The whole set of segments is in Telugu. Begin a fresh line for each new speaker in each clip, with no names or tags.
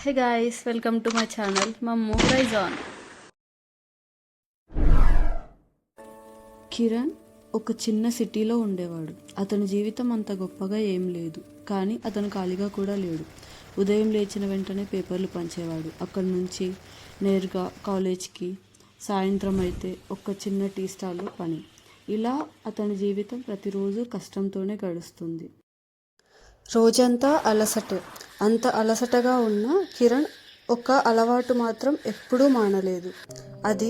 Hey guys, welcome to my channel. Mammu Rise On. Kiran ఒక చిన్న సిటీలో ఉండేవాడు. అతని జీవితం అంత గొప్పగా ఏం లేదు, కానీ అతను ఖాళీగా కూడా లేడు. ఉదయం లేచిన వెంటనే పేపర్లు పంచేవాడు. అక్కడి నుంచి నేరుగా కాలేజ్కి, సాయంత్రం అయితే ఒక చిన్న టీ స్టాల్లో పని. ఇలా అతని జీవితం ప్రతిరోజు కష్టంతోనే గడుస్తుంది. రోజంతా అలసటే. అంత అలసటగా ఉన్న కిరణ్ ఒక అలవాటు మాత్రం ఎప్పుడూ మానలేదు. అది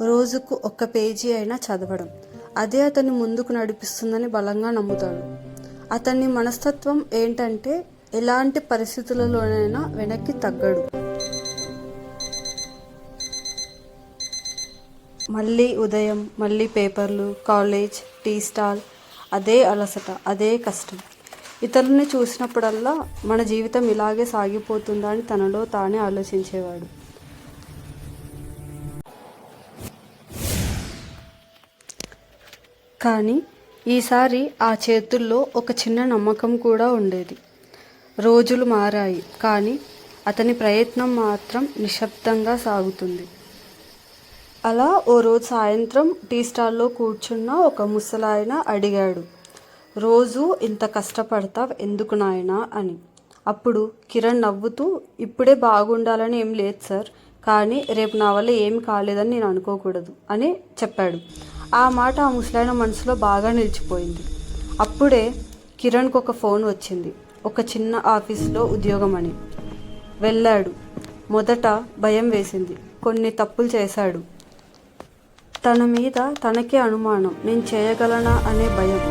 రోజుకు ఒక్క పేజీ అయినా చదవడం. అదే అతన్ని ముందుకు నడిపిస్తుందని బలంగా నమ్ముతాడు. అతని మనస్తత్వం ఏంటంటే ఎలాంటి పరిస్థితులలోనైనా వెనక్కి తగ్గడు. మళ్ళీ ఉదయం, మళ్ళీ పేపర్లు, కాలేజ్, టీ స్టాల్, అదే అలసట, అదే కష్టం. ఇతరుల్ని చూసినప్పుడల్లా మన జీవితం ఇలాగే సాగిపోతుందా అని తనలో తానే ఆలోచించేవాడు. కానీ ఈసారి ఆ చేతుల్లో ఒక చిన్న నమ్మకం కూడా ఉండేది. రోజులు మారాయి, కానీ అతని ప్రయత్నం మాత్రం నిశ్శబ్దంగా సాగుతుంది. అలా ఓ రోజు సాయంత్రం టీ స్టాల్లో కూర్చున్న ఒక ముసలాయన అడిగాడు, రోజు ఇంత కష్టపడతావు ఎందుకు నాయనా అని. అప్పుడు కిరణ్ నవ్వుతూ, ఇప్పుడే బాగుండాలని ఏం లేదు సార్, కానీ రేపు నా వల్ల ఏమి కాలేదని నేను అనుకోకూడదు అని చెప్పాడు. ఆ మాట ఆ ముసలాయన మనసులో బాగా నిలిచిపోయింది. అప్పుడే కిరణ్కి ఒక ఫోన్ వచ్చింది. ఒక చిన్న ఆఫీస్లో ఉద్యోగం అని. వెళ్ళాడు. మొదట భయం వేసింది. కొన్ని తప్పులు చేశాడు. తన మీద తనకే అనుమానం, నేను చేయగలనా అనే భయం.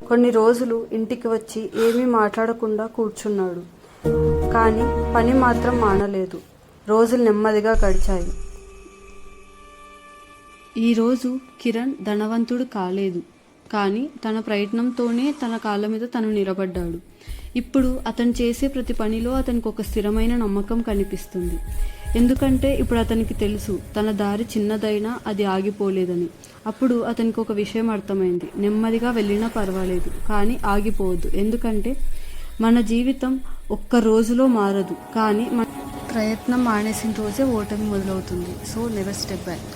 కొన్ని రోజులు ఇంటికి వచ్చి ఏమీ మాట్లాడకుండా కూర్చున్నాడు. కానీ పని మాత్రం మానలేదు. రోజులు నెమ్మదిగా గడిచాయి. ఈరోజు కిరణ్ ధనవంతుడు కాలేదు, కానీ తన ప్రయత్నంతోనే తన కాళ్ళ మీద తను నిలబడ్డాడు. ఇప్పుడు అతను చేసే ప్రతి పనిలో అతనికి ఒక స్థిరమైన నమ్మకం కనిపిస్తుంది. ఎందుకంటే ఇప్పుడు అతనికి తెలుసు, తన దారి చిన్నదైనా అది ఆగిపోలేదని. అప్పుడు అతనికి ఒక విషయం అర్థమైంది. నెమ్మదిగా వెళ్ళినా పర్వాలేదు, కానీ ఆగిపోవద్దు. ఎందుకంటే మన జీవితం ఒక్క రోజులో మారదు, కానీ మన ప్రయత్నం మానేసిన రోజే ఓటమి మొదలవుతుంది. So never step back.